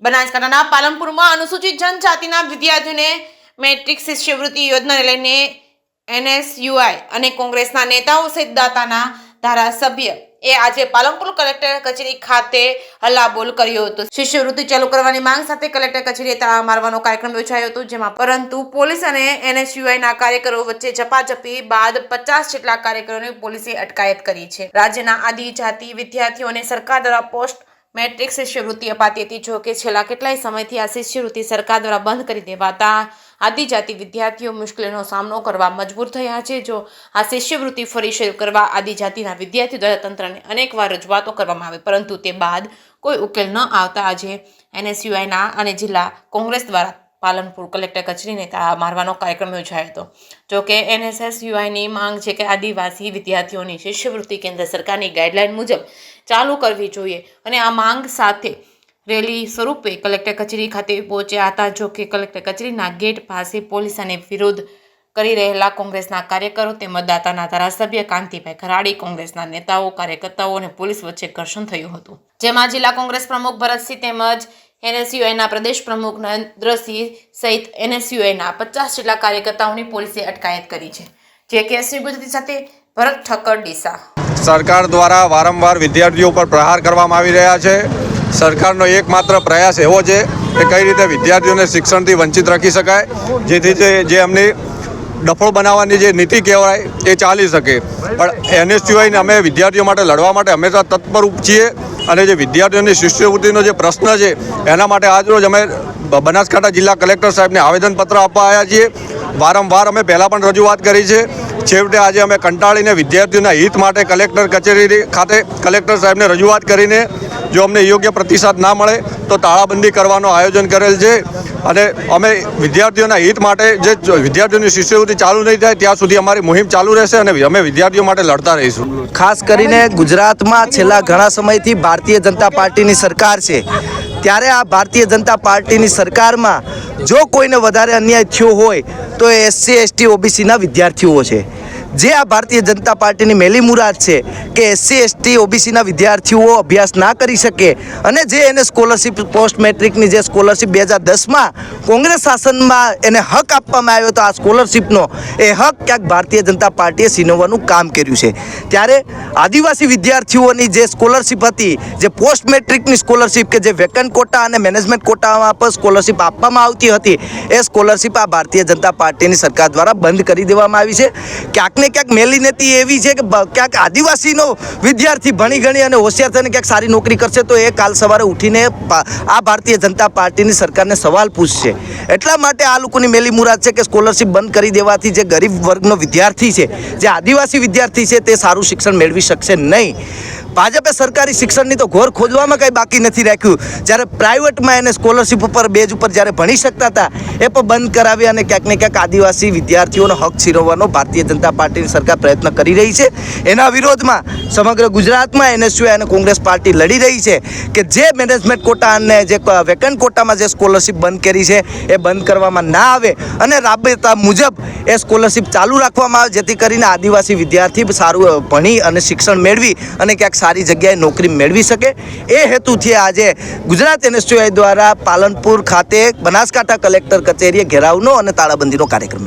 બનાસકાંઠાના પાલનપુરમાં અનુસૂચિત જનજાતિના વિદ્યાર્થીઓને મેટ્રિક શિષ્યવૃત્તિ યોજનાને લઈને એનએસયુઆઈ અને કોંગ્રેસના નેતાઓ સહિત દાતાના ધારાસભ્ય એ આજે પાલનપુર કલેક્ટર કચેરી ખાતે હલ્લાબોલ કર્યો હતો। શિષ્યવૃત્તિ ચાલુ કરવાની માંગ સાથે કલેક્ટર કચેરીએ તાળા મારવાનો કાર્યક્રમ યોજાયો હતો, જેમાં પરંતુ પોલીસ અને એનએસયુઆઈના કાર્યકરો વચ્ચે ઝપાઝપી બાદ 50 જેટલા કાર્યકરોની પોલીસે અટકાયત કરી છે। રાજ્યના આદિજાતિ વિદ્યાર્થીઓને સરકાર દ્વારા પોસ્ટ મેટ્રિક શિષ્યવૃત્તિ અપાતી હતી, જો કે છેલ્લા કેટલાય સમયથી આ શિષ્યવૃત્તિ સરકાર દ્વારા બંધ કરી દેવાતા આદિજાતિ વિદ્યાર્થીઓ મુશ્કેલીનો સામનો કરવા મજબૂર થયા છે। જો આ શિષ્યવૃત્તિ ફરી શરૂ કરવા આદિજાતિના વિદ્યાર્થીઓ દ્વારા તંત્રને અનેકવાર રજૂઆતો કરવામાં આવી, પરંતુ તે બાદ કોઈ ઉકેલ ન આવતા આજે એનએસયુઆઈના અને જિલ્લા કોંગ્રેસ દ્વારા પાલનપુર કલેક્ટર કચેરીને તાળા મારવાનો કાર્યક્રમ યોજાયો હતો। જો કે એનએસયુઆઈની માંગ છે કે આદિવાસી વિદ્યાર્થીઓની શિષ્યવૃત્તિ કેન્દ્ર સરકારની ગાઈડલાઈન મુજબ ચાલુ કરવી જોઈએ અને આ માંગ સાથે રેલી સ્વરૂપે કલેક્ટર કચેરી ખાતે પહોંચ્યા હતા। જો કે કલેક્ટર કચેરીના ગેટ પાસે પોલીસ અને વિરોધ કરી રહેલા કોંગ્રેસના કાર્યકરો તેમજ દાતાના ધારાસભ્ય કાંતિભાઈ ખરાડી, કોંગ્રેસના નેતાઓ, કાર્યકર્તાઓ અને પોલીસ વચ્ચે ઘર્ષણ થયું હતું, જેમાં જિલ્લા કોંગ્રેસ પ્રમુખ ભરતસિંહ તેમજ એનએસયુઆઈના પ્રદેશ પ્રમુખ નરેન્દ્રસિંહ સહિત એનએસયુઆઈના 50 જેટલા કાર્યકર્તાઓની પોલીસે અટકાયત કરી છે। જે કે શ્રી ગુજરાતી સાથે ભરત ઠક્કર ડીસા। સરકાર દ્વારા વારંવાર વિદ્યાર્થીઓ પર પ્રહાર કરવામાં આવી રહ્યા છે। સરકારનો એકમાત્ર પ્રયાસ એવો છે કે કઈ રીતે વિદ્યાર્થીઓને શિક્ષણથી વંચિત રાખી શકાય, જેથી જે એમની ડફળ બનાવવાની જે નીતિ કહેવાય એ ચાલી શકે। પણ એનએસયુઆઈને અમે વિદ્યાર્થીઓ માટે લડવા માટે હંમેશા તત્પર છીએ અને જે વિદ્યાર્થીઓની શિષ્યવૃત્તિનો જે પ્રશ્ન છે એના માટે આજરોજ અમે બનાસકાંઠા જિલ્લા કલેક્ટર સાહેબને આવેદનપત્ર આપવા આવ્યા છીએ। વારંવાર અમે પહેલાં પણ રજૂઆત કરી છે। છેવટે આજે અમે કંટાળીને વિદ્યાર્થીઓના હિત માટે કલેક્ટર કચેરી ખાતે કલેક્ટર સાહેબને રજૂઆત કરીને જો અમને યોગ્ય પ્રતિસાદ ના મળે તો તાળાબંધી કરવાનું આયોજન કરેલ છે અને અમે વિદ્યાર્થીઓના હિત માટે જે વિદ્યાર્થીઓની શિષ્યવૃત્તિ ચાલુ નહીં થાય ત્યાં સુધી અમારી મુહિમ ચાલુ રહેશે અને અમે વિદ્યાર્થીઓ માટે લડતા રહીશું। ખાસ કરીને ગુજરાતમાં છેલ્લા ઘણા સમયથી ભારતીય જનતા પાર્ટીની સરકાર છે, ત્યારે આ ભારતીય જનતા પાર્ટીની સરકારમાં જો કોઈને વધારે અન્યાય થયો હોય તો એ એસસી એસટી ઓબીસીના વિદ્યાર્થીઓ છે। જે આ ભારતીય જનતા પાર્ટીની મેલી મુરાદ છે કે એસસી એસટી ઓબીસીના વિદ્યાર્થીઓ અભ્યાસ ના કરી શકે અને જે એને સ્કોલરશિપ પોસ્ટ મેટ્રિકની જે સ્કોલરશિપ 2010માં કોંગ્રેસ શાસનમાં એને હક આપવામાં આવ્યો હતો, આ સ્કોલરશિપનો એ હક ક્યાંક ભારતીય જનતા પાર્ટીએ છીનવવાનું કામ કર્યું છે। ત્યારે આદિવાસી વિદ્યાર્થીઓની જે સ્કોલરશિપ હતી, જે પોસ્ટ મેટ્રિકની સ્કોલરશિપ કે જે વેકન્ટ કોટા અને મેનેજમેન્ટ કોટામાં પણ સ્કોલરશિપ આપવામાં આવતી હતી, એ સ્કોલરશિપ આ ભારતીય જનતા પાર્ટીની સરકાર દ્વારા બંધ કરી દેવામાં આવી છે। ક્યાંક ને ક્યાંક મેલી નીતિ એવી છે કે ક્યાંક આદિવાસીનો વિદ્યાર્થી ભણી ગણી અને હોશિયાર થઈને ક્યાંક સારી નોકરી કરશે તો એ કાલ સવારે ઉઠીને આ ભારતીય જનતા પાર્ટીની સરકારને સવાલ પૂછશે। એટલા માટે આ લોકોની મેલી મુરાદ છે કે સ્કોલરશિપ બંધ કરી દેવાથી જે ગરીબ વર્ગનો વિદ્યાર્થી છે, જે આદિવાસી વિદ્યાર્થી છે, તે સારું શિક્ષણ મેળવી શકશે નહીં। ભાજપે સરકારી શિક્ષણની તો ઘોર ખોદવામાં કંઈ બાકી નથી રાખ્યું। જ્યારે પ્રાઇવેટમાં એને સ્કોલરશિપ ઉપર બેઝ ઉપર જ્યારે ભણી શકતા હતા એ પણ બંધ કરાવી અને ક્યાંક ને ક્યાંક આદિવાસી વિદ્યાર્થીઓનો હક છીનવવાનો ભારતીય જનતા પાર્ટીની સરકાર પ્રયત્ન કરી રહી છે। એના વિરોધમાં સમગ્ર ગુજરાતમાં એનએસયુઆઈ અને કોંગ્રેસ પાર્ટી લડી રહી છે કે જે મેનેજમેન્ટ કોટા અને જે વેકન્ટ કોટામાં જે સ્કોલરશિપ બંધ કરી છે એ બંધ કરવામાં ના આવે અને રાબેતા મુજબ એ સ્કોલરશિપ ચાલુ રાખવામાં આવે, જેથી કરીને આદિવાસી વિદ્યાર્થી સારું ભણી અને શિક્ષણ મેળવી અને ક્યાંક સારી જગ્યાએ નોકરી મેળવી શકે। એ હેતુથી આજે ગુજરાત એનએસયુઆઈ દ્વારા પાલનપુર ખાતે બનાસકાંઠા કલેક્ટર કચેરીએ ઘેરાવનો અને તાળાબંધીનો કાર્યક્રમ રાખ્યો।